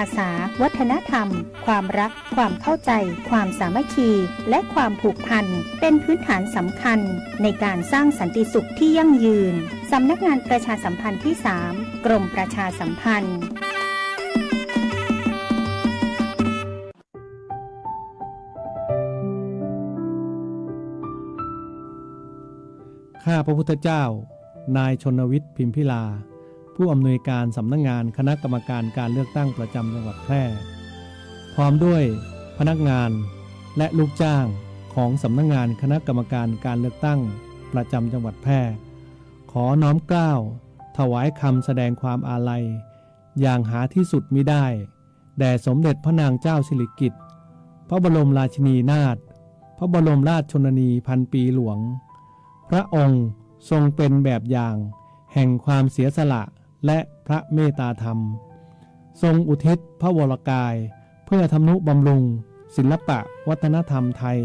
าษาวัฒนธรรมความรักความเข้าใจความสามัคคีและความผูกพันเป็นพื้นฐานสำคัญในการสร้างสันติสุขที่ยั่งยืนสำนักงานประชาสัมพันธ์ที่ 3 กรมประชาสัมพันธ์ข้าพระพุทธเจ้านายชนวิทย์พิมพิลาผู้อำนวยการสำนักงานคณะกรรมการการเลือกตั้งประจำจังหวัดแพร่พร้อมด้วยพนักงานและลูกจ้างของสำนักงานคณะกรรมการการเลือกตั้งประจำจังหวัดแพร่ขอน้อมเกล้าถวายคำแสดงความอาลัยอย่างหาที่สุดมิได้แด่สมเด็จพระนางเจ้าสิริกิติ์พระบรมราชินีนาถพระบรมราชชนนีพันปีหลวงพระองค์ทรงเป็นแบบอย่างแห่งความเสียสละและพระเมตตาธรรมทรงอุทิศพระวรกายเพื่อทำนุบำรุงศิลปะวัฒนธรรมไทย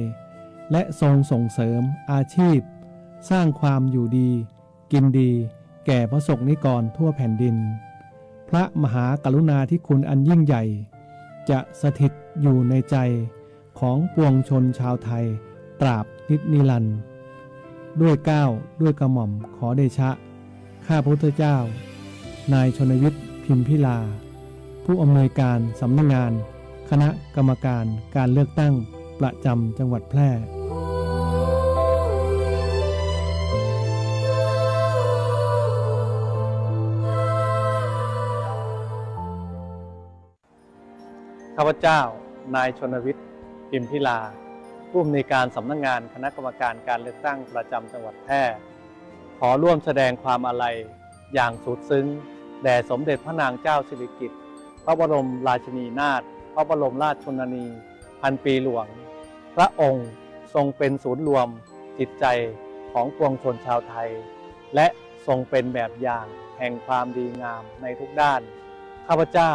และทรงส่งเสริมอาชีพสร้างความอยู่ดีกินดีแก่พระสงฆ์นิกรทั่วแผ่นดินพระมหากรุณาธิคุณอันยิ่งใหญ่จะสถิตอยู่ในใจของปวงชนชาวไทยตราบนิรันดร์ด้วยเกล้าด้วยกระหม่อมขอเดชะข้าพระพุทธเจ้านายชนวิทย์พิมพิลาผู้อำนวยการสำนักงานคณะกรรมการการเลือกตั้งประจำจังหวัดแพร่ข้าพเจ้านายชนวิทย์พิมพิลาผู้อำนวยการสำนักงานคณะกรรมการการเลือกตั้งประจำจังหวัดแพร่ขอร่วมแสดงความอาลัยอย่างสุดซึ้งแด่สมเด็จพระนางเจ้าสิริกิติ์พระบรมราชินีนาถพระบรมราชชนนีพันปีหลวงพระองค์ทรงเป็นศูนย์รวมจิตใจของปวงชนชาวไทยและทรงเป็นแบบอย่างแห่งความดีงามในทุกด้านข้าพเจ้า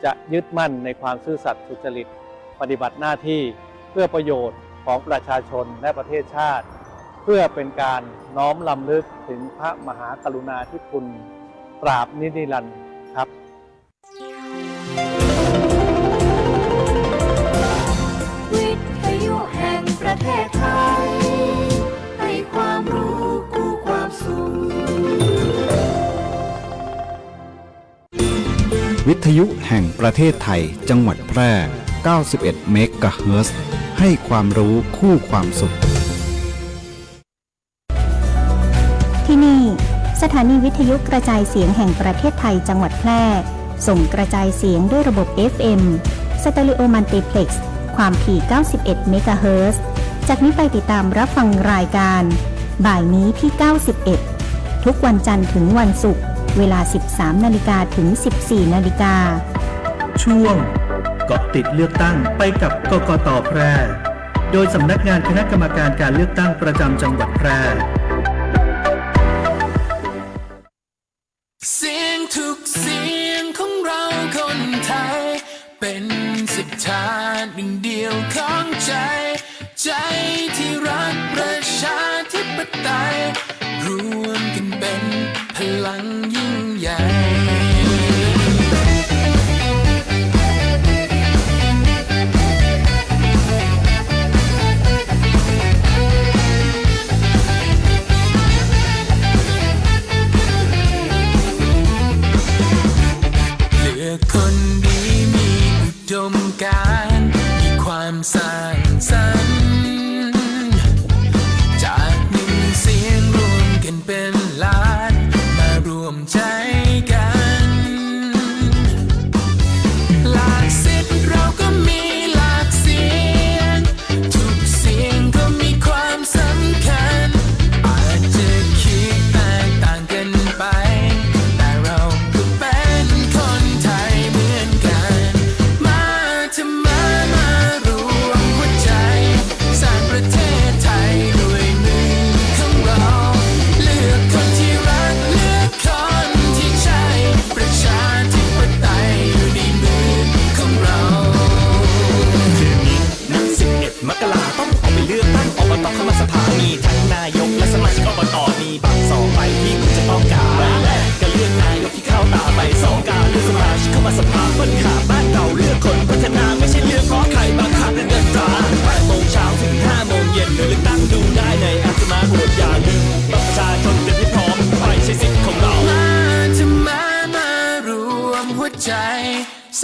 จะยึดมั่นในความซื่อสัตย์สุจริตปฏิบัติหน้าที่เพื่อประโยชน์ของประชาชนและประเทศชาติเพื่อเป็นการน้อมรำลึกถึงพระมหากรุณาธิคุณตราบนิรันดร์ครับวิทยุแห่งประเทศไทยให้ความรู้กู้ความสุขวิทยุแห่งประเทศไทยจังหวัดแพร่ 91 เมกะเฮิรตซ์ ให้ความรู้คู่ความสุขที่นี่สถานีวิทยุกระจายเสียงแห่งประเทศไทยจังหวัดแพร่ส่งกระจายเสียงด้วยระบบ FM สเตอริโอมัลติเพล็กซ์ความถี่ 91 เมกะเฮิรตซ์ จากนี้ไปติดตามรับฟังรายการบ่ายนี้ที่ 91 ทุกวันจันทร์ถึงวันศุกร์เวลา 13 นาฬิกาถึง 14 นาฬิกาช่วงเกาะติดเลือกตั้งไปกับกกต.แพร่โดยสำนักงานคณะกรรมการการเลือกตั้งประจำจังหวัดแพร่เสียงทุกเสียงของเราคนไทยเป็นศรัทธาหนึ่งเดียวของใจที่รักประชาธิปไตยรวมกันเป็นพลังยิ่งใหญ่คนดีมีอุดมการณ์มีความสร้างสรรค์จากหนึ่งเสียงรวมกันเป็นล้านมารวมใจกันหลากสิทธิ์เราก็มีหลากเสียงทุกเสียงก็มีความสำคัญอาจจะคิดแตกต่างกันไปแต่เราก็เป็นคนไทยเหมือนกันมารวม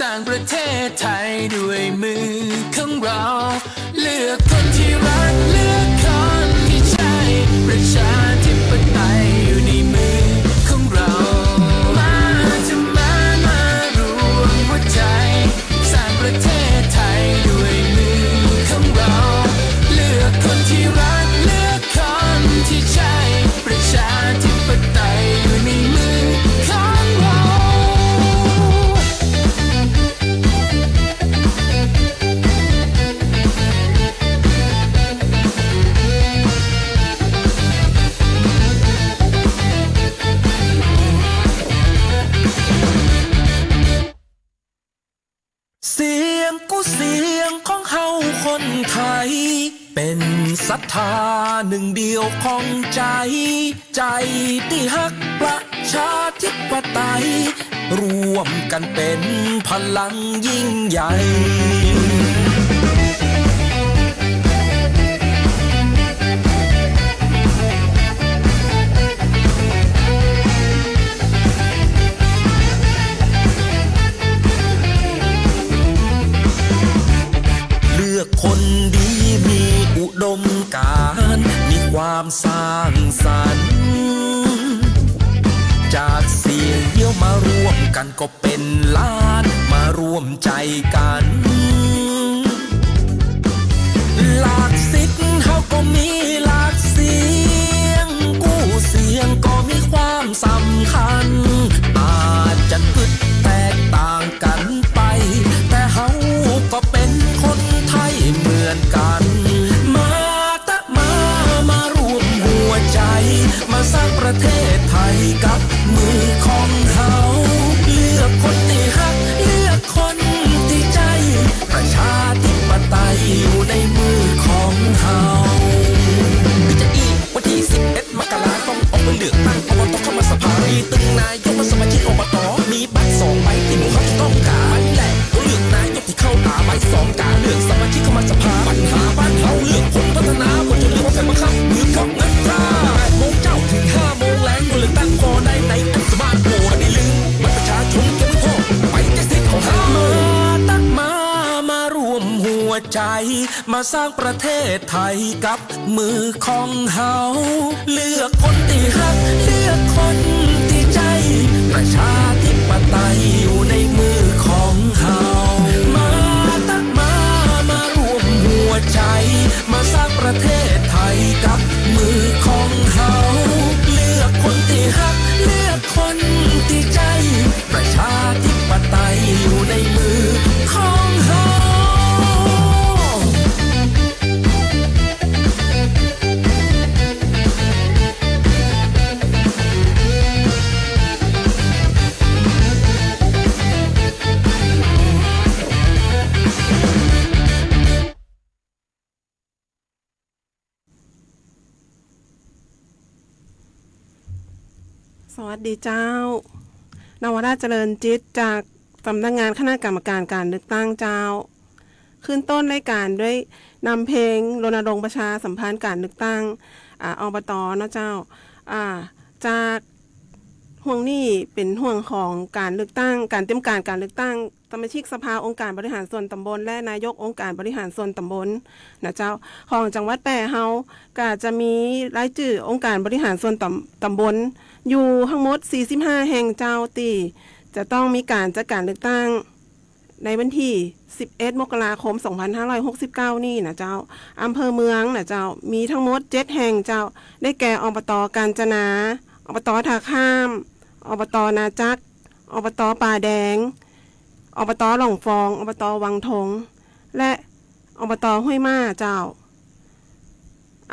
สร้างประเทศไทยด้วยมือของเราเลือกคนที่รักเลือกคนที่ใช่ประชาธิปไตยอยู่ในมือของเรามารวมหัวใจสร้างประเทศไทยด้วยมือของเราเลือกคนที่รักเลือกคนที่ใช่ประชาธิปไตยอยู่ในมือของเรา เสียงกูเสียงของเฮาคนไทยเป็นศรัทธาหนึ่งเดียวของใจ ใจที่ฮักประชาธิปไตยรวมกันเป็นพลังยิ่งใหญ่ เลือกคนดีมีอุดมการณ์มีความสร้างสรรค์จากเสียงเดียวมารวมกันก็เป็นล้านมารวมใจกันหลากสิทธิ์เฮาก็มีหลากเสียงกู้เสียงก็มีความสำคัญอาจจะคิดแตกต่างกันไปแต่เฮาก็เป็นคนไทยเหมือนกันมารวมหัวใจมาสร้างประเทศไทยกับมือของเฮาเลือกคนที่ฮักเลือกคนที่ใจประชาธิปไตยอยู่ในมือของเฮาจะอีกวันที่11 มกราคมต้องออกไปเลือกตั้งอบต.เข้ามาสภามีตึงนายกและสมาชิกอบต.มีบัตร2 ใบที่หมู่เขาจะต้องการใบแรกเลือกนายกที่เข้าตาใบ2การเลือกสมาชิกเข้ามาสภาปัญหาบ้านเฮาเลือกคนพัฒนาบนจนเลือกว่าใครบังคับมือของเงินตรา8 โมงเจ้าถึง 5 โมงแรงบนเลือกตั้งพอได้ในอันสมาร์ทโฟนไม่ลืมบัตรประชาชนแค่ไม่พอไปแจ้งสิทธิ์ของเฮามารวมหัวใจมาสร้างประเทศไทยกับมือของเฮาเลือกคนที่ฮักเลือกคนที่ใจประชาธิปไตยอยู่ในมือของเฮามารวมหัวใจมาสร้างประเทศไทยกับมือของเฮาเลือกคนที่ฮักเลือกคนที่ใจประชาธิปไตยอยู่ในมือของเฮาสวัสดีเจ้านวราชเจริญจิตจากสำนักงานคณะกรรมการการเลือกตั้งเจ้าขึ้นต้นรายการด้วยนำเพลงรณรงค์ประชาสัมพันธ์การเลือกตั้งอบต.เนาะเจ้าจากห่วงนี้เป็นห่วงของการเลือกตั้งการเตรียมการการเลือกตั้งสมาชิกสภาองค์การบริหารส่วนตำบลและนายกองค์การบริหารส่วนตำบลนะเจ้าของจังหวัดแปรเฮาก็จะมีรายชื่อองค์การบริหารส่วนตำบลอยู่ทั้งหมด45แห่งเจ้าตีจะต้องมีการจัดการเลือกตั้งในวันที่11 มกราคม 2569 นี่นะเจ้าอำเภอเมืองนะเจ้ามีทั้งหมด7แห่งเจ้าได้แก่อบต.กาญจนาอบต.ท่าข้ามอบต.นาจักรอบต.ป่าแดงอบต.หล่องฟองอบต.วังทงและอบต.ห้วยม้าเจ้า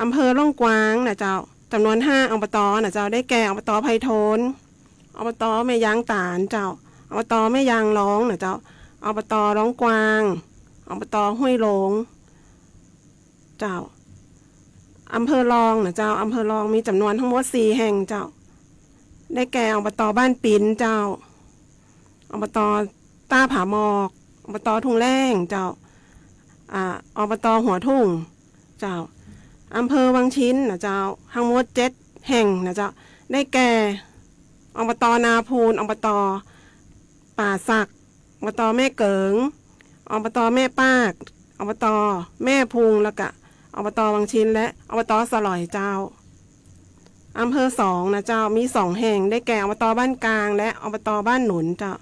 อำเภอล่องกวางนะเจ้าจำนวน5อบต.นะเจ้าได้แก่อบต.ไผ่โทนอบต.แม่ยางตาลเจ้าอบต.แม่ยางร้องนะเจ้าอบต.ร้องกวางอบต.ห้วยโลงเจ้าอำเภอรองนะเจ้าอำเภอรองมีจำนวนทั้งหมด4แห่งเจ้าได้แก่อบต.บ้านปิ่นเจ้าอบต.ต้าผาหมอกอบต.ทุ่งแรงเจ้าอบต.หัวทุ่งเจ้าอำเภอวังชิ้นนะเจ้าทั้งหมด7แห่งนะเจ้าได้แก่อบต.นาพูนอบต.ป่าสัก อบตแม่เกิงอบตแม่ปากอบตแม่พุงแล้วก็อบตวังชินและอบตสลอยเจ้าอำเภอ2นะเจ้ามี2แห่งได้แก่อบตบ้านกลางและอบตบ้านหนุนเจ้า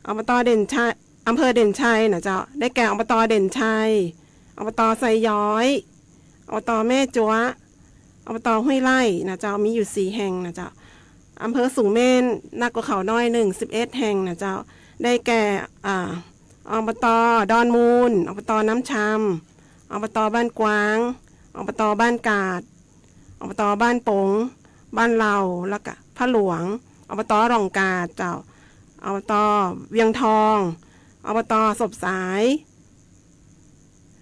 อบตเด่นชัยอำเภอเด่นชัยนะเจ้าได้แก่อบตเด่นชัยอบตไซย้อยอบตแม่จัวอบตห้วยไร่นะเจ้ามีอยู่4แห่งนะเจ้าอำเภอสูงเม่นนักกว่าเขาน้อย11แห่งนะเจ้าได้แก่อบตดอนมูลอบตน้ำชำอบตบ้านกวางอบตบ้านกาดอบตบ้านปงบ้านเราแล้วก็พระหลวงอบตร่องกาดเจ้าอบตเวียงทองอบตศพสาย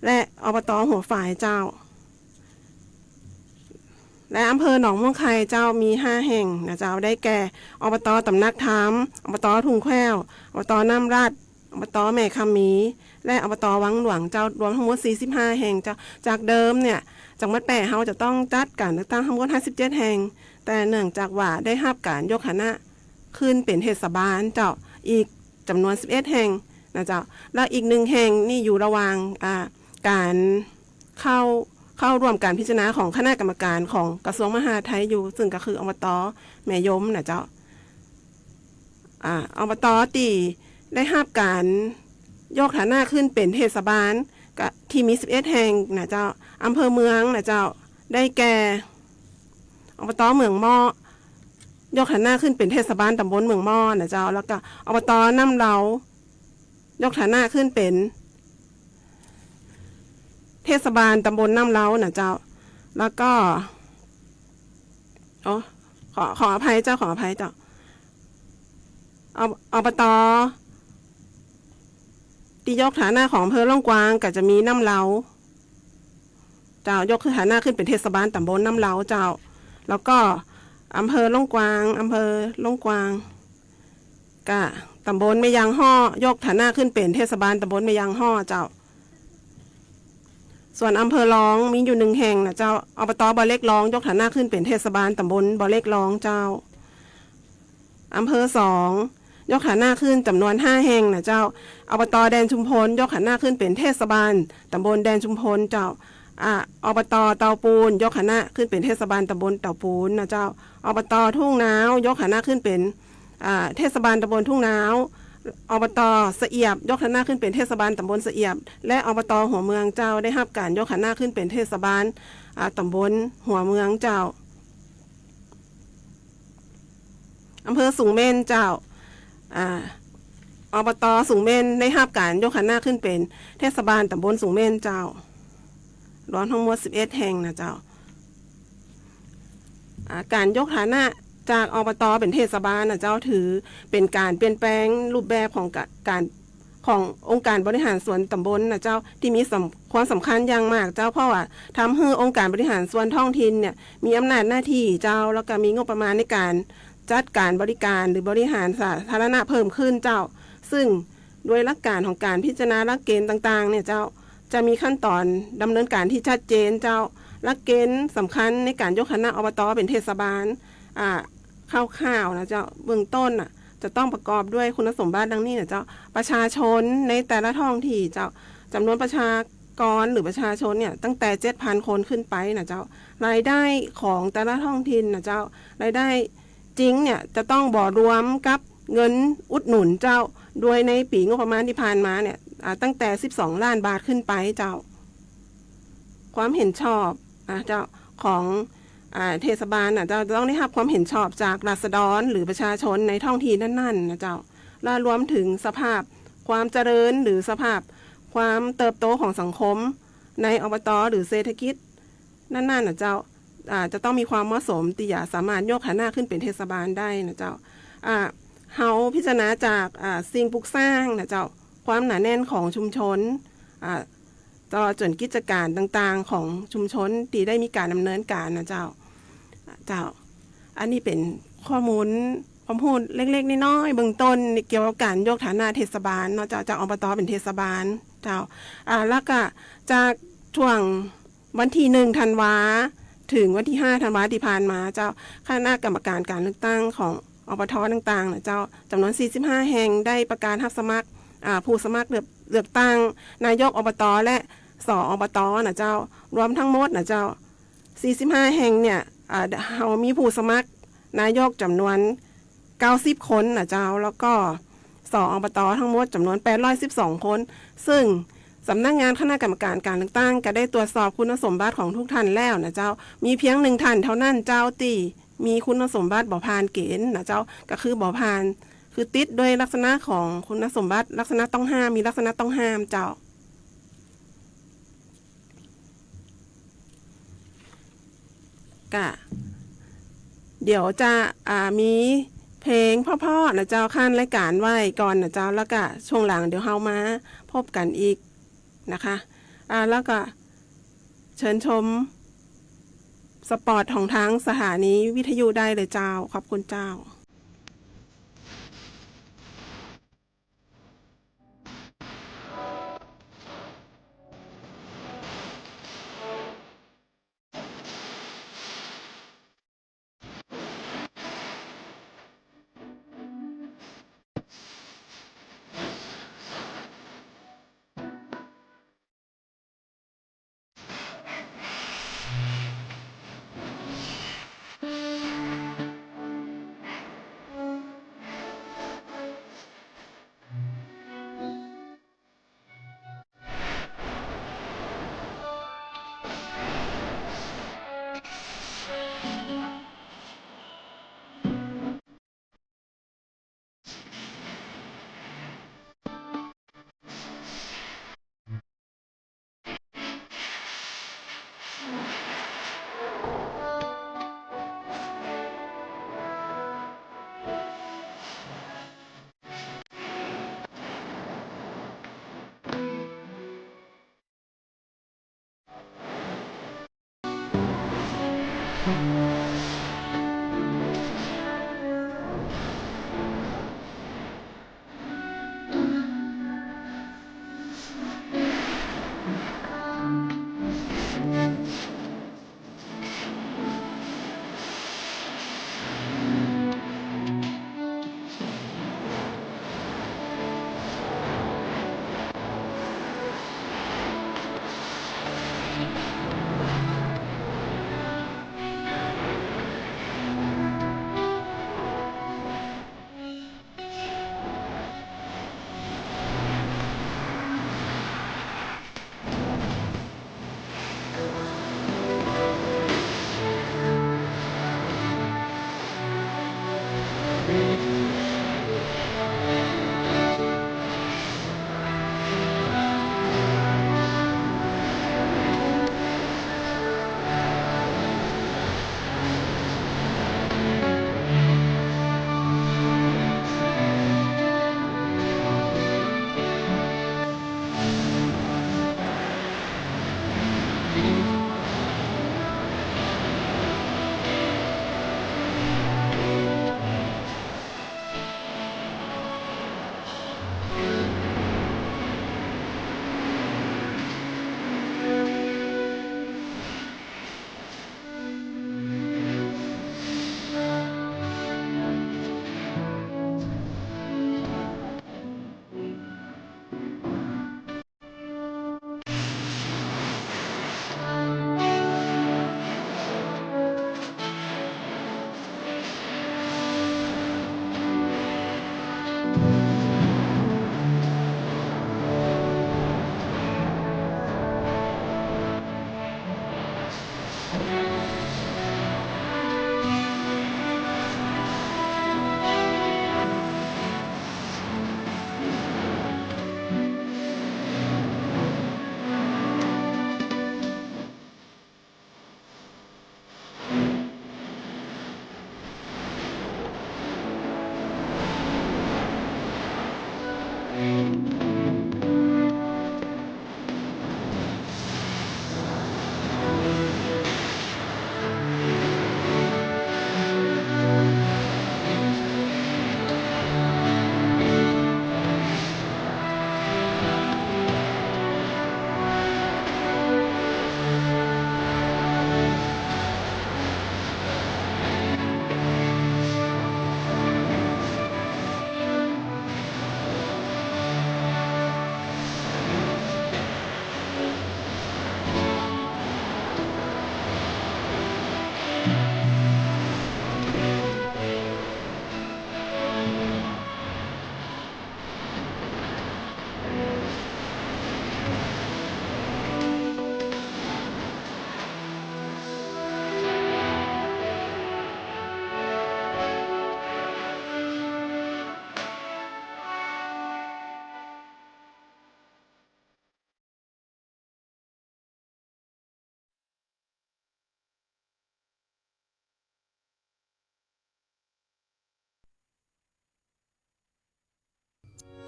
และอบตหัวฝ่ายเจ้าและอำเภอหนองม่วงไข่เจ้ามี5แห่งนะเจ้าได้แก่อบตตำนักธรรมอบตทุ่งแควอบตน้ำราดอบตแม่คำมีและอบตวังหลวงเจ้ารวมทั้งหมด45แห่งเจ้าจากเดิมเนี่ยจังหวัดแปะเฮาจะต้องจัดการเลือกตั้งทั้งหมด57แห่งแต่เนื่องจากว่าได้รับการยกคณะขึ้นเป็นเทศบาลเจ้าอีกจำนวน11แห่งนะเจ้าแล้วอีก1แห่งนี่อยู่ระหว่างการเข้าร่วมการพิจารณาของคณะกรรมการของกระทรวงมหาดไทยอยู่ซึ่งก็คืออบตแม่ยมนะเจ้าอบตตีได้รับการยกฐานะขึ้นเป็นเทศบาลที่มี11แห่งนะเจ้าอำเภอเมืองนะเจ้าได้แก่อบตเมืองหม้อยกฐานะขึ้นเป็นเทศบาลตำบลเมืองหม้อนะเจ้าแล้วก็อบตน้ำเหลายกฐานะขึ้นเป็นเทศบาลตำบลน้ำเหลานะเจ้าแล้วก็ขออภัยเจ้าขออภัยเจ้าอบตที่ยกฐานะของอำเภอล่องกวางก็จะมีน้ำเหลาเจ้ายกฐานะขึ้นเป็นเทศบาลตำบลน้ำเหลาเจ้าแล้วก็อำเภอล่องกวางก็ตำบลแม่ยางห่อยกฐานะขึ้นเป็นเทศบาลตำบลแม่ยางห่อเจ้าส่วนอำเภอร้องมีอยู่1แห่งนะเจ้าอบตบ่อเล็กร้องยกฐานะขึ้นเป็นเทศบาลตำบลบ่อเล็กร้องเจ้าอำเภอ2ยกฐานะขึ้นจำนวน5แห่งนะเจ้าอบตแดนชุมพลยกฐานะขึ้นเป็นเทศบาลตำบลแดนชุมพลเจ้าอบตเตาปูนยกฐานะขึ้นเป็นเทศบาลตำบลเตาปูนนะเจ้าอบตทุ่งนาวยกฐานะขึ้นเป็นเทศบาลตำบลทุ่งนาวอบตสะเอียบยกฐานะขึ้นเป็นเทศบาลตำบลสะเอียบและอบตหัวเมืองเจ้าได้รับการยกฐานะขึ้นเป็นเทศบาลตำบลหัวเมืองเจ้าอำเภอสูงเม่นเจ้าอบตสูงเม่นได้รับการยกฐานะขึ้นเป็นเทศบาลตำบลสูงเม่นเจ้ารวมทั้งหมด11แห่งนะเจ้าการยกฐานะจากอบตเป็นเทศบาลนะเจ้าถือเป็นการเปลี่ยนแปลงรูปแบบของการขององค์การบริหารส่วนตำบลนะเจ้าที่มีความสำคัญอย่างมากเจ้าเพราะว่าทำให้องค์การบริหารส่วนท้องถิ่นเนี่ยมีอำนาจหน้าที่เจ้าแล้วก็มีงบประมาณในการจัดการบริการหรือบริหารสาธารณะเพิ่มขึ้นเจ้าซึ่งโดยหลักการของการพิจารณาหลักเกณฑ์ต่างๆเนี่ยเจ้าจะมีขั้นตอนดำเนินการที่ชัดเจนเจ้าหลักเกณฑ์สำคัญในการยกคณะอบตเป็นเทศบาลคร่าวๆนะเจ้าเบื้องต้นจะต้องประกอบด้วยคุณสมบัติดังนี้นะเจ้าประชาชนในแต่ละท้องที่เจ้าจำนวนประชากรหรือประชาชนเนี่ยตั้งแต่ 7,000 คนขึ้นไปนะเจ้ารายได้ของแต่ละท้องถิ่นนะเจ้ารายได้จริงเนี่ยจะต้องบ่รวมกับเงินอุดหนุนเจ้าโดยในปีงบประมาณที่ผ่านมาเนี่ยตั้งแต่12ล้านบาทขึ้นไปเจ้าความเห็นชอบเจ้าของเทศบาลเจ้าจะต้องได้รับความเห็นชอบจากราษฎรหรือประชาชนในท้องที่นั่นๆนะเจ้าและรวมถึงสภาพความเจริญหรือสภาพความเติบโตของสังคมในอบตหรือเศรษฐกิจนั่นๆนะเจ้าจะต้องมีความเหมาะสมที่จะสามารถยกฐานะขึ้นเป็นเทศบาลได้นะเจ้าเฮาพิจารณาจากสิ่งปลูกสร้างนะเจ้าความหนาแน่นของชุมชนตลอดจนกิจการต่างๆของชุมชนที่ได้มีการดำเนินการนะเจ้าอันนี้เป็นข้อมูลความพูดเล็กๆน้อยๆเบื้องต้นเกี่ยวกับการยกฐานะเทศบาลเนาะจากอบตเป็นเทศบาลเจ้าแล้วก็จากช่วงวันที่1ธันวาถึงวันที่5ธันวาที่ผ่านมาเจ้าคณะกรรมการการเลือกตั้งของ อบตต่างๆนะเจ้าจำนวน45แห่งได้ประกาศรับสมัครผู้สมัครเลือกตั้งนายกอบตและสอบตนะเจ้ารวมทั้งหมดนะเจ้า45แห่งเนี่ยเฮามีผู้สมัครนายกจำนวน90คนนะเจ้าแล้วก็สอบตทั้งหมดจำนวน812คนซึ่งสำนักงานคณะกรรมการการเลือกตั้งก็ได้ตรวจสอบคุณสมบัติของทุกท่านแล้วนะเจ้ามีเพียง1ท่านเท่านั้นเจ้าที่มีคุณสมบัติบ่ผ่านเกณฑ์นะเจ้าก็คือบ่ผ่านคือติดด้วยลักษณะของคุณสมบัติลักษณะต้องห้ามมีลักษณะต้องห้ามเจ้ากะเดี๋ยวจะมีเพลงพ่อๆนะเจ้าขั้นรายการไว้ก่อนนะเจ้าแล้วก็ช่วงหลังเดี๋ยวเฮามาพบกันอีกนะคะแล้วก็เชิญชมสปอร์ตของทั้งสถานีวิทยุได้เลยเจ้าขอบคุณเจ้า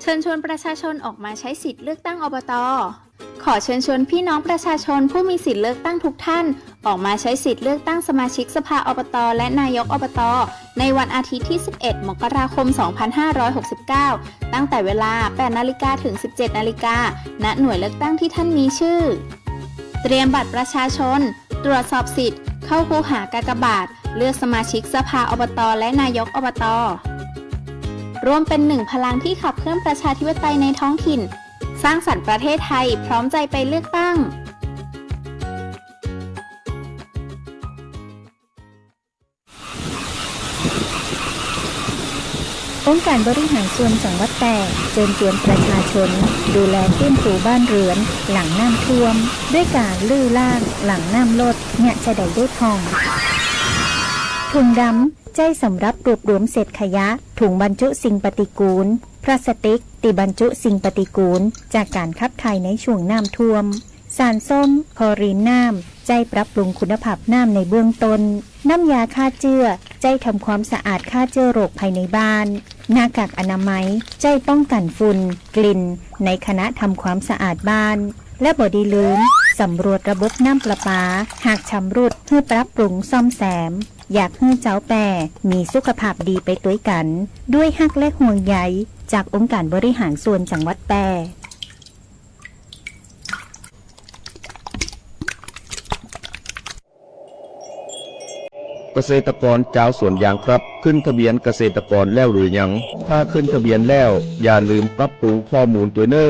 ชิญชวนประชาชนออกมาใช้สิทธิ์เลือกตั้งอบต.ขอเชิญชวนพี่น้องประชาชนผู้มีสิทธิ์เลือกตั้งทุกท่านออกมาใช้สิทธิ์เลือกตั้งสมาชิกสภาอบต.และนายกอบต.ในวันอาทิตย์ที่ 11 มกราคม 2569 ตั้งแต่เวลา 8 นาฬิกาถึง 17 นาฬิกา ณ หน่วยเลือกตั้งที่ท่านมีชื่อ เตรียมบัตรประชาชน ตรวจสอบสิทธิ์ เข้าคูหากากบาท เลือกสมาชิกสภาอบต.และนายกอบต.รวมเป็นหนึ่งพลังที่ขับเคลื่อนประชาธิปไตยในท้องถิ่น สร้างสรรค์ประเทศไทยพร้อมใจไปเลือกตั้ง องค์การบริหารส่วนจังหวัดแพร่เชิญชวนประชาชนดูแลฟื้นฟูบ้านเรือนหลังน้ำท่วมด้วยการลื้อล่างหลังน้ำลดเนี่ยจะได้ด้วยทองถุงดำใจสำหรับรวบรวมเศษขยะถุงบรรจุสิ่งปฏิกูลพลาสติกที่บรรจุสิ่งปฏิกูลจากการขับถ่ายในช่วงน้ำท่วมสารส้มคลอรีนน้ำใจปรับปรุงคุณภาพน้ำในเบื้องต้นน้ำยาฆ่าเชื้อใจทำความสะอาดฆ่าเชื้อโรคภายในบ้านหน้ากากอนามัยใจป้องกันฝุ่นกลิ่นในคณะทำความสะอาดบ้านและบ่ได้ลืมสำรวจระบบน้ำประปาหากชำรุดเพื่อปรับปรุงซ่อมแซมอยากให้เจ้าแปรมีสุขภาพดีไปด้วยกันด้วยฮักและห่วงใยจากองค์การบริหารส่วนจังหวัดแพร่ เกษตรกรชาวสวนยางครับขึ้นทะเบียนเกษตรกรแล้วหรือยังถ้าขึ้นทะเบียนแล้วอย่าลืมปรับปรุงข้อมูลตัวเนอ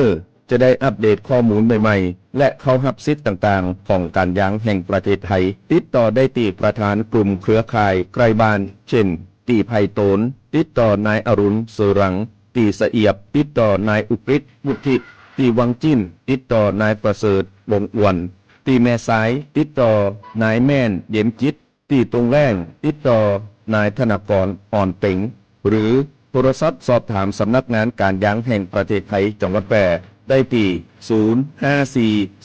จะได้อัปเดตข้อมูลใหม่ๆและเข้ารับสิทธิ์ต่างๆของการยางแห่งประเทศไทยติดต่อได้ที่ประธานกลุ่มเครือข่ายใกล้บ้านเช่นตีไพโตนติดต่อนายอรุณเสรังตีสะเอียบติดต่อนายอุกฤษบุตรตีวังจิ้นติดต่อนายประเสริฐวงอ้วนตีแม่สายติดต่อนายแม่นเย็นจิตที่ตรงแรงติดต่อนายธนกรอ่อนเป๋งหรือโทรศัพท์สอบถามสำนักงานการยางแห่งประเทศไทยจังหวัดแพร่ได้ที่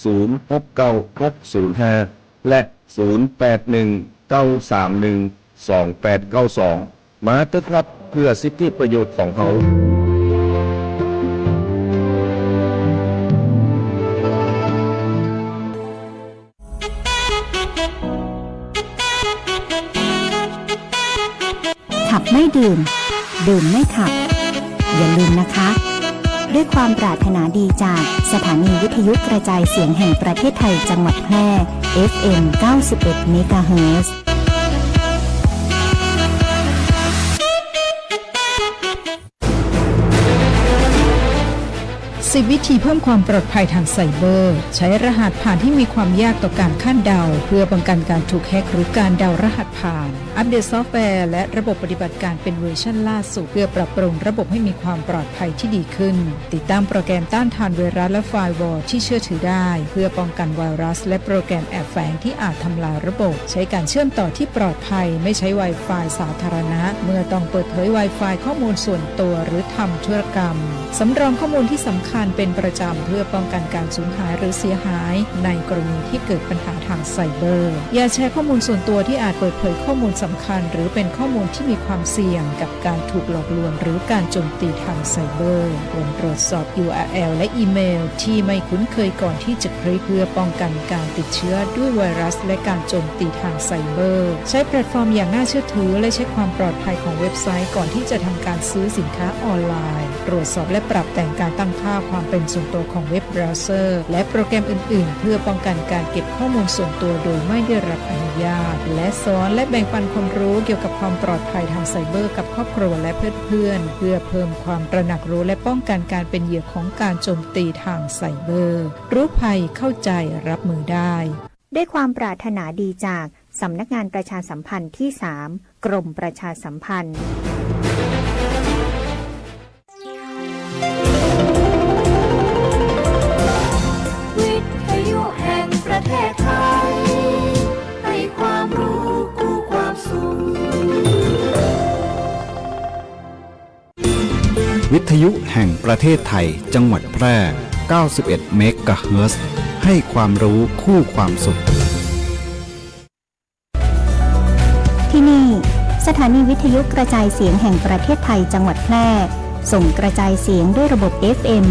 0540696605และ0819312892มาเถอะครับเพื่อสิทธิประโยชน์ของเขาขับไม่ดื่มดื่มไม่ขับอย่าลืมนะคะด้วยความปรารถนาดีจากสถานีวิทยุกระจายเสียงแห่งประเทศไทยจังหวัดแพร่ FM 91 เมกะเฮิรตซ์ 10 วิธีเพิ่มความปลอดภัยทางไซเบอร์ใช้รหัสผ่านที่มีความยากต่อการคาดเดาเพื่อป้องกันการถูกแฮกหรือการเดารหัสผ่านอัปเดตซอฟต์แวร์และระบบปฏิบัติการเป็นเวอร์ชันล่าสุดเพื่อปรับปรุงระบบให้มีความปลอดภัยที่ดีขึ้นติดตั้งโปรแกรมต้านทานไวรัสและไฟร์วอลที่เชื่อถือได้เพื่อป้องกันไวรัสและโปรแกรมแอบแฝงที่อาจทำลายระบบใช้การเชื่อมต่อที่ปลอดภัยไม่ใช้ Wi-Fi สาธารณะเมื่อต้องเปิดเผย Wi-Fi ข้อมูลส่วนตัวหรือทำธุรกรรมสำรองข้อมูลที่สำคัญเป็นประจำเพื่อป้องกันการสูญหายหรือเสียหายในกรณีที่เกิดปัญหาทางไซเบอร์อย่าแชร์ข้อมูลส่วนตัวที่อาจเปิดเผยข้อมูลสำคัญหรือเป็นข้อมูลที่มีความเสี่ยงกับการถูกหลอกลวงหรือการโจมตีทางไซเบอร์ควรตรวจสอบ URL และอีเมลที่ไม่คุ้นเคยก่อนที่จะคลิกเพื่อป้องกันการติดเชื้อด้วยไวรัสและการโจมตีทางไซเบอร์ใช้แพลตฟอร์มอย่างน่าเชื่อถือและเช็คความปลอดภัยของเว็บไซต์ก่อนที่จะทำการซื้อสินค้าออนไลน์ตรวจสอบและปรับแต่งการตั้งค่าความเป็นส่วนตัวของเว็บเบราว์เซอร์และโปรแกรมอื่นๆเพื่อป้องกันการเก็บข้อมูลส่วนตัวโดยไม่ได้รับอนุญาตและสอนและแบ่งปันความรู้เกี่ยวกับความปลอดภัยทางไซเบอร์กับครอบครัวและเพื่อนๆเพื่อเพิ่มความตระหนักรู้และป้องกันการเป็นเหยื่อของการโจมตีทางไซเบอร์รู้ภัยเข้าใจรับมือได้ด้วยความปรารถนาดีจากสำนักงานประชาสัมพันธ์ที่ 3 กรมประชาสัมพันธ์วิทยุแห่งประเทศไทยให้ความรู้คู่ความสุขวิทยุแห่งประเทศไทยจังหวัดแพร่ 91 เมกะเฮิรตซ์ให้ความรู้คู่ความสุขที่นี่สถานีวิทยุกระจายเสียงแห่งประเทศไทยจังหวัดแพร่ ส่งกระจายเสียงด้วยระบบ FM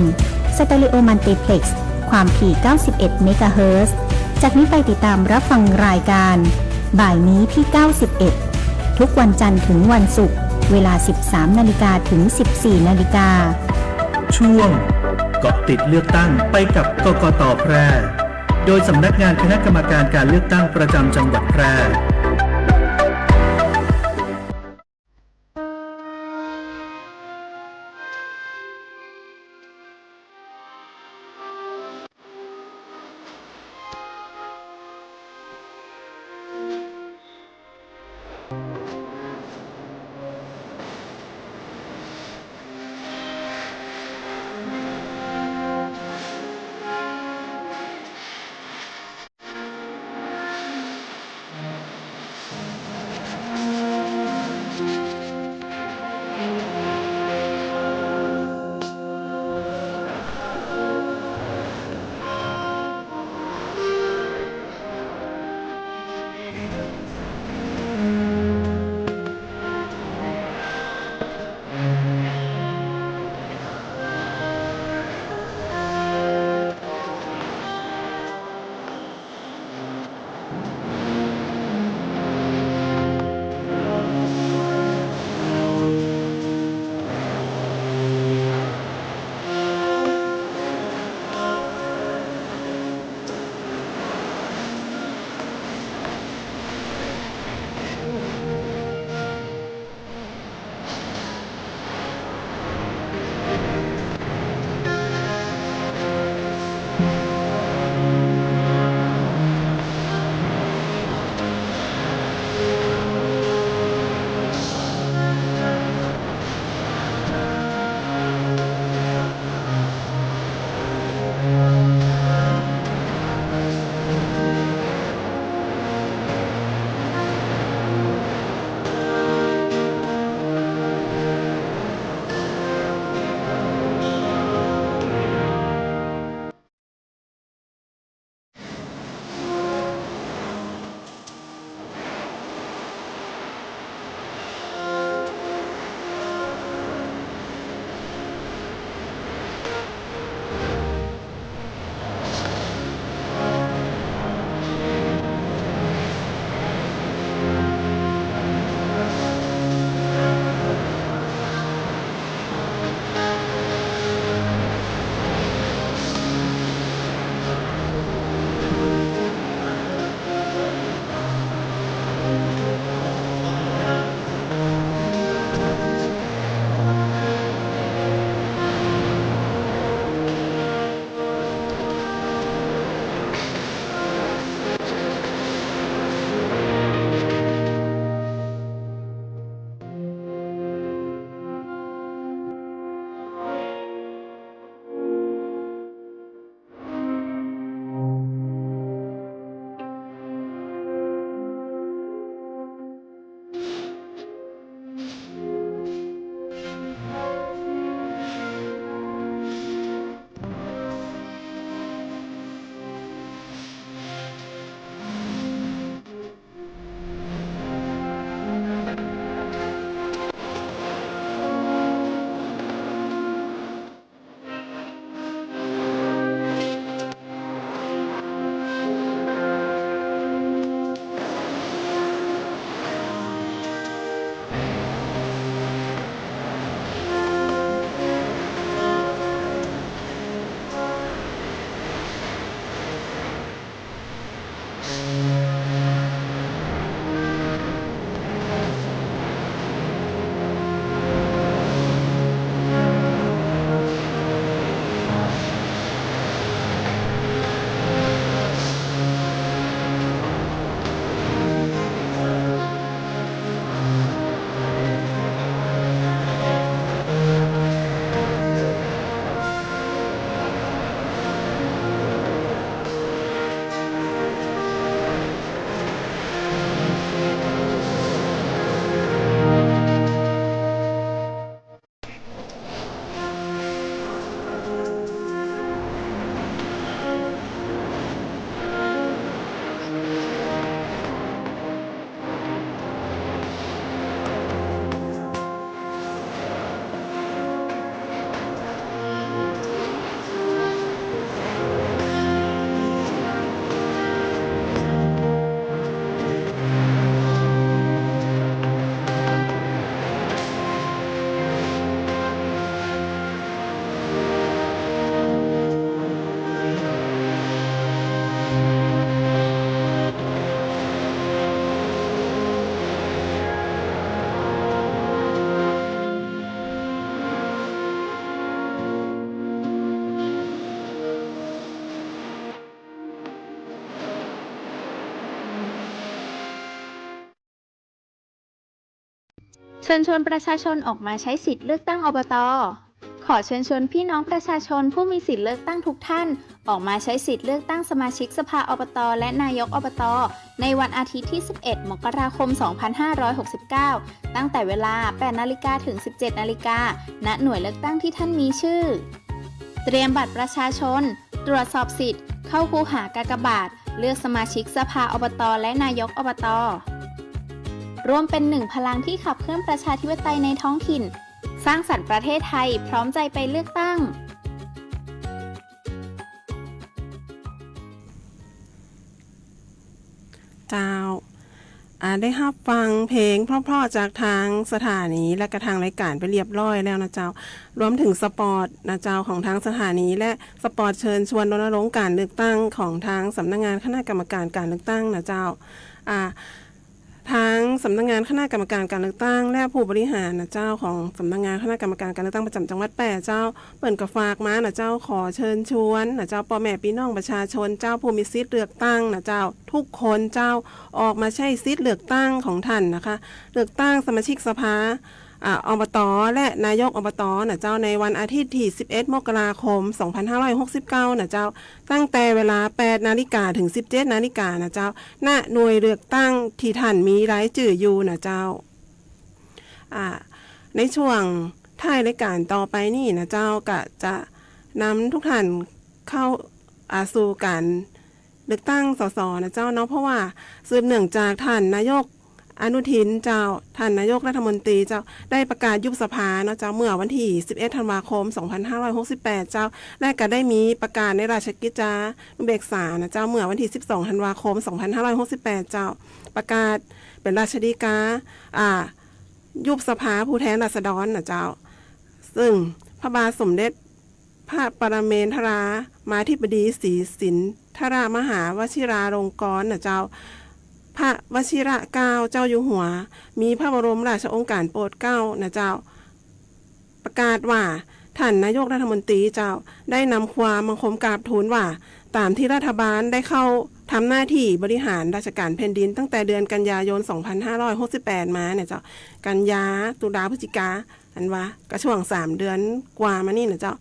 สเตอริโอมัลติเพล็กซ์ความถี่ 91 เมกะเฮิรตซ์ จากนี้ไปติดตามรับฟังรายการบ่ายนี้ที่ 91 ทุกวันจันทร์ถึงวันศุกร์เวลา 13 นาฬิกาถึง 14 นาฬิกา ช่วงเกาะติดเลือกตั้งไปกับกกต.แพร่ โดยสำนักงานคณะกรรมการการเลือกตั้งประจำจังหวัดแพร่ เชิญชวนประชาชนออกมาใช้สิทธิ์เลือกตั้งอบต.ขอเชิญชวนพี่น้องประชาชนผู้มีสิทธิ์เลือกตั้งทุกท่านออกมาใช้สิทธิ์เลือกตั้งสมาชิกสภาอบต.และนายกอบต.ในวันอาทิตย์ที่ 11 มกราคม 2569 ตั้งแต่เวลา 8 นาฬิกาถึง 17 นาฬิกา ณ หน่วยเลือกตั้งที่ท่านมีชื่อ เตรียมบัตรประชาชน ตรวจสอบสิทธิ์ เข้าคูหากากบาท เลือกสมาชิกสภาอบต.และนายกอบต.ร่วมเป็นหนึ่งพลังที่ขับเคลื่อนประชาธิปไตยในท้องถิ่น สร้างสรรค์ประเทศไทยพร้อมใจไปเลือกตั้ง เจ้าได้รับฟังเพลงเพราะๆจากทางสถานีและกระทางรายการไปเรียบร้อยแล้วนะเจ้ารวมถึงสปอร์ตนะเจ้าของทางสถานีและสปอร์ตเชิญชวนรณรงค์การเลือกตั้งของทางสำนักงานคณะกรรมการการเลือกตั้งนะเจ้าทางสำนักงานคณะกรรมการการเลือกตั้งและผู้บริหารนะเจ้าของสำนักงานคณะกรรมการการเลือกตั้งประจำจังหวัดแปรเจ้าเปิ่นกระฝากมานะเจ้าขอเชิญชวนนะเจ้าพ่อแม่พี่น้องประชาชนเจ้าผู้มีสิทธิ์เลือกตั้งนะเจ้าทุกคนเจ้าออกมาใช้สิทธิ์เลือกตั้งของท่านนะคะเลือกตั้งสมาชิกสภาอบต.และนายกอบต.นะเจ้าในวันอาทิตย์ที่ 11 มกราคม 2569นะเจ้าตั้งแต่เวลา 8 นาฬิกาถึง 17 นาฬิกานะเจ้าณหน่วยเลือกตั้งที่ท่านมีรายชื่ออยู่นะเจ้าในช่วงท้ายรายการต่อไปนี่นะเจ้าก็จะนำทุกท่านเข้าสู่การเลือกตั้งสสนะเจ้าเนาะเพราะว่าสืบเนื่องจากท่านนายกอนุทินเจ้าท่านนายกรัฐมนตรีเจ้าได้ประกาศยุบสภาเนาะเจ้าเมื่อวันที่ 11 ธันวาคม 2568 เจ้าและก็ได้มีประกาศในราชกิจจานุเบกษานะเจ้าเมื่อวันที่ 12 ธันวาคม 2568 เจ้าประกาศเป็นราชฎีกายุบสภาผู้แทนราษฎรนะเจ้าซึ่งพระบาทสมเด็จพระปรเมนทรามาธิบดีศรีสินธรามหาวชิราลงกรณ์นะเจ้าพระวชิระเกล้าเจ้าอยู่หัวมีพระบรมราชโองการโปรดเกล้านะเจ้าประกาศว่าท่านนายกรัฐมนตรีเจ้าได้นำความบังคมกราบทูลว่าตามที่รัฐบาลได้เข้าทำหน้าที่บริหารราชการแผ่นดินตั้งแต่เดือนกันยายน 2568 มาเนี่ยเจ้ากันยาตุลาพฤศจิกาอันว่าก็ช่วง3 เดือนกว่ามานี่นะเจ้า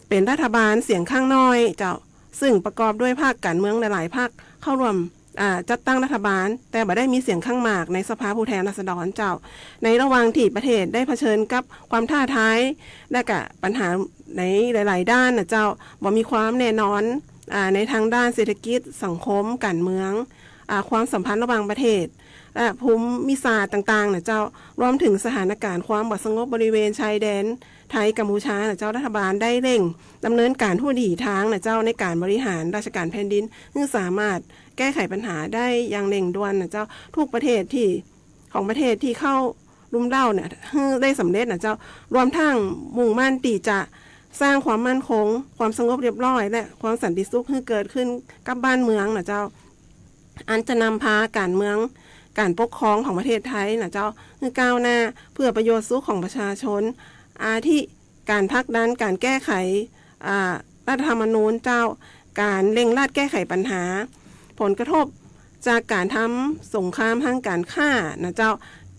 เป็นรัฐบาลเสียงข้างน้อยเจ้าซึ่งประกอบด้วยภาคการเมืองหลายๆภาคเข้าร่วมจัดตั้งรัฐบาลแต่บ่ได้มีเสียงข้างมากในสภาผู้แทนราษฎรเจ้าในระหว่างที่ประเทศได้เผชิญกับความท้าทายและก็ปัญหาในหลายๆด้านนะเจ้าบ่มีความแน่นอนในทางด้านเศรษฐกิจสังคมการเมืองความสัมพันธ์ระหว่างประเทศและภูมิศาสตร์ต่างๆนะเจ้ารวมถึงสถานการณ์ความบ่สงบบริเวณชายแดนไทยกัมพูชานะเจ้ารัฐบาลได้เร่งดำเนินการทุกทางนะเจ้าในการบริหารราชการแผ่นดินเพื่อสามารถแก้ไขปัญหาได้อย่างเร่งด่วนนะเจ้าทุกประเทศที่เข้ารุมเร้าเนี่ยได้สำเร็จนะเจ้ารวมทั้งมุ่งมั่นที่จะสร้างความมั่นคงความสงบเรียบร้อยและความสันติสุขให้เกิดขึ้นกับบ้านเมืองนะเจ้าอันจะนำพาการเมืองการปกครองของประเทศไทยนะเจ้าให้ก้าวหน้าเพื่อประโยชน์สุขของประชาชนอาทิการผลักดันการแก้ไขรัฐธรรมนูญเจ้าการเร่งรัดแก้ไขปัญหาผลกระทบจากการทำสงครามทางการค้านะเจ้า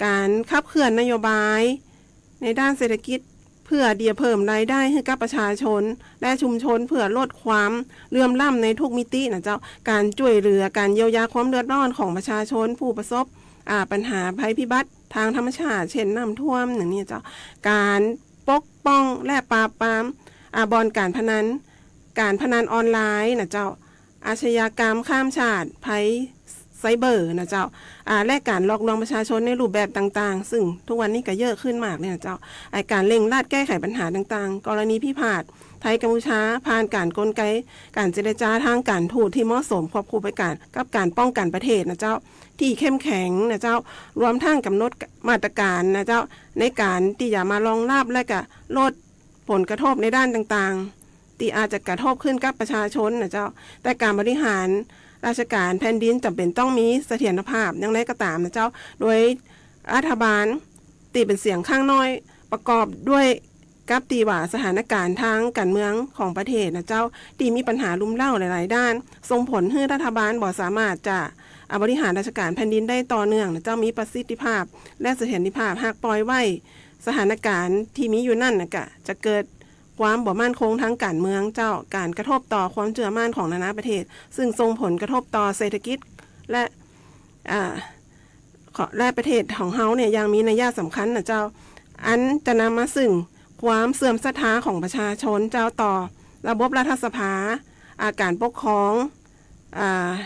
การขับเคลื่อนนโยบายในด้านเศรษฐกิจเพื่อเพิ่มรายได้ให้กับประชาชนและชุมชนเพื่อลดความเหลื่อมล้ำในทุกมิตินะเจ้าการช่วยเหลือการเยียวยาความเดือดร้อนของประชาชนผู้ประสบปัญหาภัยพิบัติทางธรรมชาติเช่นน้ำท่วมอย่างนี้เจ้าการปกป้องและปราบปรามบ่อนการพนันออนไลน์นะเจ้าอาชญากรรมข้ามชาติภัยไซเบอร์นะเจ้าและการหลอกลวงประชาชนในรูปแบบต่างๆซึ่งทุกวันนี้ก็เยอะขึ้นมากเลยนะเจ้าการเร่งรัดแก้ไขปัญหาต่างๆกรณีพิพาทไทยกัมพูชาผ่านการกลไกการเจรจาทางการทูตที่เหมาะสมควบคู่ไปกับการป้องกันประเทศนะเจ้าที่เข้มแข็งนะเจ้ารวมทั้งกำหนดมาตรการนะเจ้าในการที่จะมารองรับและก็ลดผลกระทบในด้านต่างๆที่อาจจะกระทบขึ้นกับประชาชนนะเจ้าแต่การบริหารราชการแผ่นดินจำเป็นต้องมีเสถียรภาพอย่างไรก็ตามนะเจ้าโดยรัฐบาลตีเป็นเสียงข้างน้อยประกอบด้วย กับตีว่าสถานการณ์ทางการเมืองของประเทศนะเจ้าตีมีปัญหาลุ่มเล่าหลายๆด้านส่งผลให้รัฐบาลบ่สามารถจะบริหารราชการแผ่นดินได้ต่อเนื่องนะเจ้ามีประสิทธิภาพและเสถียรภาพหากปล่อยไว้สถานการณ์ที่มีอยู่นั่นนะกะจะเกิดความบ่มั่นคงทางการเมืองเจ้าการกระทบต่อความเชื่อมั่นของนานาประเทศซึ่งส่งผลกระทบต่อเศรษฐกิจและประเทศของเฮาเนี่ยยังมีนัยสำคัญนะเจ้าอันจะนำมาซึ่งความเสื่อมศรัทธาของประชาชนเจ้าต่อระบบรัฐสภาการปกครอง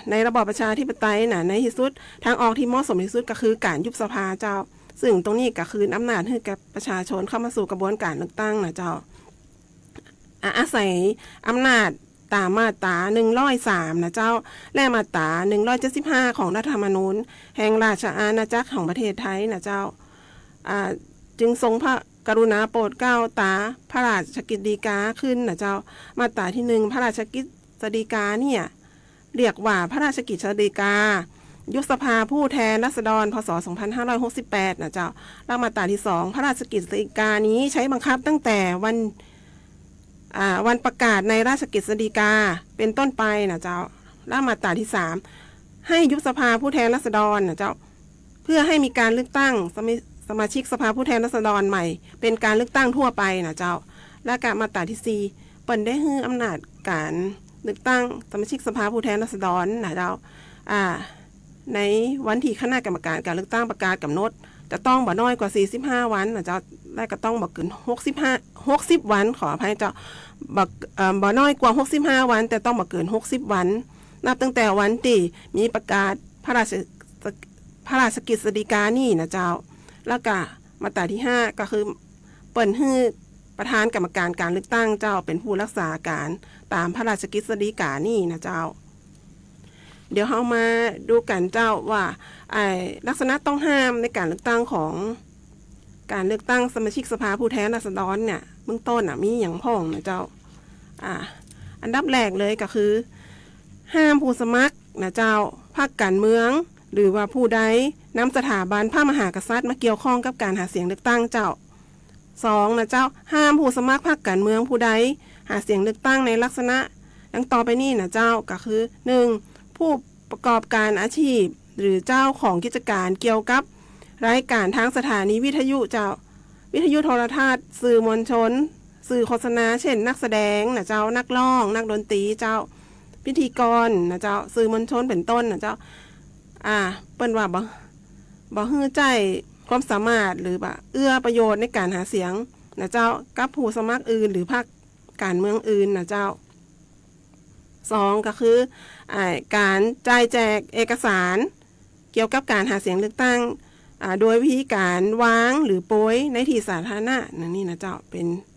ในระบอบประชาธิปไตยในที่สุดทางออกที่เหมาะสมที่สุดก็คือการยุบสภาเจ้าซึ่งตรงนี้ก็คืนอำนาจให้กับประชาชนเข้ามาสู่กระบวนการเลือกตั้งนะเจ้าอาศัยอำนาจตามมาตรา103นะเจ้าและมาตรา175ของรัฐธรรมนูญแห่งราชอาณาจักรของประเทศไทยนะเจ้าจึงทรงพระกรุณาโปรดเกล้าตาพระราชกฤษฎีกาขึ้นนะเจ้ามาตราที่1พระราชกฤษฎีกาเนี่ยเรียกว่าพระราชกฤษฎีกายุบสภาผู้แทนราษฎรพ.ศ. 2568นะเจ้าและมาตราที่2พระราชกฤษฎีกานี้ใช้บังคับตั้งแต่วันประกาศในราชกฤษฎีกาเป็นต้นไปนะเจ้าและมาตราที่3ให้ยุบสภาผู้แทนราษฎรนะเจ้าเพื่อให้มีการเลือกตั้งสมาชิกสภาผู้แทนราษฎรใหม่เป็นการเลือกตั้งทั่วไปนะเจ้าและการมาตราที่4เปิดได้ให้อำนาจการเลือกตั้งสมาชิกสภาผู้แทนราษฎรนะเจ้าในวันที่คณะกรรมการการเลือกตั้งประกาศกำหนดจะต้องบ่น้อยกว่า45วันนะเจ้าและก็ต้องบ่เกิน60วันขออภัยเจ้าบ่น้อยกว่า65วันแต่ต้องบ่เกิน60วันนับตั้งแต่วันที่มีประกาศพระราชกฤษฎีกานี่นะเจ้าแล้วก็มาตราที่5ก็คือเปิดให้ประธานกรรมการการเลือกตั้งเจ้าเป็นผู้รักษาการตามพระราชกฤษฎีกานี่นะเจ้าเดี๋ยวเรามาดูกันเจ้าว่าลักษณะต้องห้ามในการเลือกตั้งของการเลือกตั้งสมาชิกสภาผู้แทนราษฎรเนี่ยเบื้องต้นมีอย่างพ้องนะเจ้าอันดับแรกเลยก็คือห้ามผู้สมัครนะเจ้าพรรคการเมืองหรือว่าผู้ใดนำสถาบันพระมหากษัตริย์มาเกี่ยวข้องกับการหาเสียงเลือกตั้งเจ้า2นะเจ้าห้ามผู้สมัครพรรคการเมืองผู้ใดหาเสียงเลือกตั้งในลักษณะดังต่อไปนี้นะเจ้าก็คือ 1. ผู้ประกอบการอาชีพหรือเจ้าของกิจการเกี่ยวกับรายการทางสถานีวิทยุเจ้าวิทยุโทรทัศน์สื่อมวลชนสื่อโฆษณาเช่นนักแสดงนะเจ้านักร้องนักดนตรีเจ้าพิธีกรนะเจ้าสื่อมวลชนเป็นต้นนะเจ้าเปิ้นว่าบ่ฮื้อใจความสามารถหรือเอื้อประโยชน์ในการหาเสียงนะเจ้ากับผู้สมัครอื่นหรือพรรคการเมืองอื่นนะเจ้า2ก็คือการจ่ายแจกเอกสารเกี่ยวกับการหาเสียงเลือกตั้งโดยวิธีการวางหรือโปรยในที่สาธารณะนี่นะเจ้า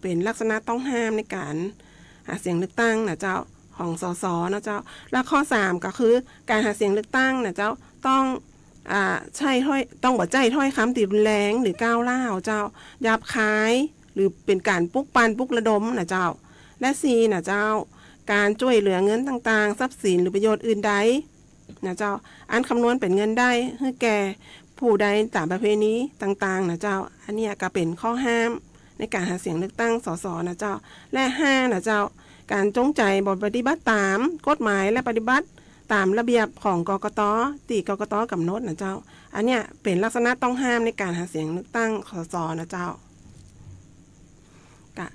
เป็นลักษณะต้องห้ามในการหาเสียงเลือกตั้งนะเจ้าของสสนะเจ้าและข้อ3ก็คือการหาเสียงเลือกตั้งนะเจ้าต้องบ่ใจถ้อยคำติรุนแรงหรือก้าวร้าวเจ้าหยาบคายหรือเป็นการปลุกปั่นปลุกระดมนะเจ้าและ4นะเจ้าการช่วยเหลือเงินต่างๆทรัพย์สินหรือประโยชน์อื่นใดนะเจ้าอันคำนวณเป็นเงินได้ให้แก่ผู้ใดตามประเพณีต่างๆนะเจ้าอันนี้ก็เป็นข้อห้ามในการหาเสียงเลือกตั้งสสนะเจ้าและ5นะเจ้าการจงใจบ่ปฏิบัติตามกฎหมายและปฏิบัติตามระเบียบของกกต.ที่กกต.กำหนดนะเจ้าอันเนี้ยเป็นลักษณะต้องห้ามในการหาเสียงเลือกตั้งสสนะเจ้ากะ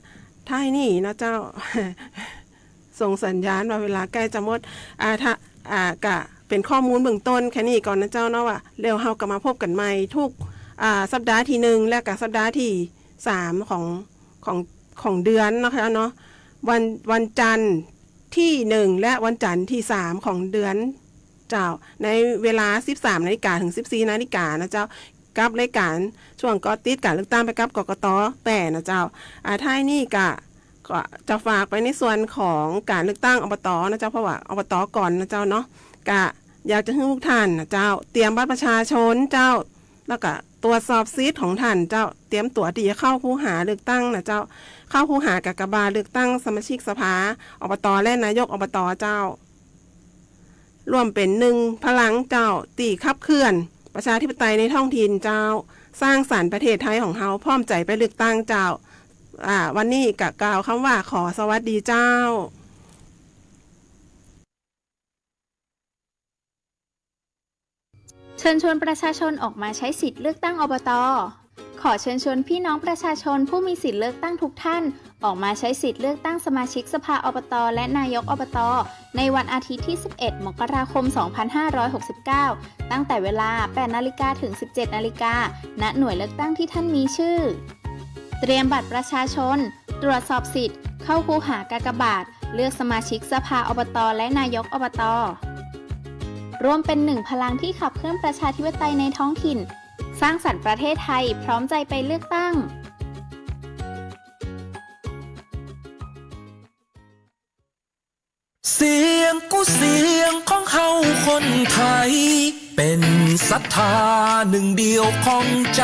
ท้ายนี่นะเจ้า ส่งสัญญาณว่าเวลาใกล้จะหมดกะเป็นข้อมูลเบื้องต้นแค่นี้ก่อนนะเจ้าเนาะว่าเร็วเฮาก็มาพบกันใหม่ทุกสัปดาห์ที่1และก็สัปดาห์ที่3ของเดือนนะคะเนาะวันจันทร์ที่1และวันจันทร์ที่3ของเดือนเจ้าในเวลา 13:00 นถึง 14:00 นนะเจ้ากับรายการช่วงกอติดการเลือกตั้งไปกับกกต.8นะเจ้าท้ายนี้ก็จะฝากไปในส่วนของการเลือกตั้งอบต.นะเจ้าเพราะว่าอบต.ก่อนนะเจ้าเนาะก็อยากจะให้ทุกท่านนะเจ้าเตรียมบัตรประชาชนเจ้าแล้วก็ตรวจสอบซีทของท่านเจ้าเตรียมตั๋วที่จะเข้าคูหาเลือกตั้งนะเจ้าเข้าคูหากากบาเลือกตั้งสมาชิกสภาอบต.และนายกอบต.เจ้ารวมเป็น1พลังเจ้าตีขับเคลื่อนประชาธิปไตยในท้องถิ่นเจ้าสร้างสรรค์ประเทศไทยของเฮาพร้อมใจไปเลือกตั้งเจ้า วันนี้กะกล่าวคำว่าขอสวัสดีเจ้า เชิญชวนประชาชนออกมาใช้สิทธิ์เลือกตั้งอบต.ขอเชิญชวนพี่น้องประชาชนผู้มีสิทธิ์เลือกตั้งทุกท่านออกมาใช้สิทธิ์เลือกตั้งสมาชิกสภาอบต.และนายกอบต.ในวันอาทิตย์ที่ 11 มกราคม 2569 ตั้งแต่เวลา 8 นาฬิกาถึง 17 นาฬิกา ณ หน่วยเลือกตั้งที่ท่านมีชื่อ เตรียมบัตรประชาชน ตรวจสอบสิทธิ์ เข้าคูหากากบาท เลือกสมาชิกสภาอบต.และนายกอบต.ร่วมเป็นหนึ่งพลังที่ขับเคลื่อนประชาธิปไตยในท้องถิ่น สร้างสรรค์ประเทศไทยพร้อมใจไปเลือกตั้ง เสียงกูเสียงของเฮาคนไทย เป็นศรัทธาหนึ่งเดียวของใจ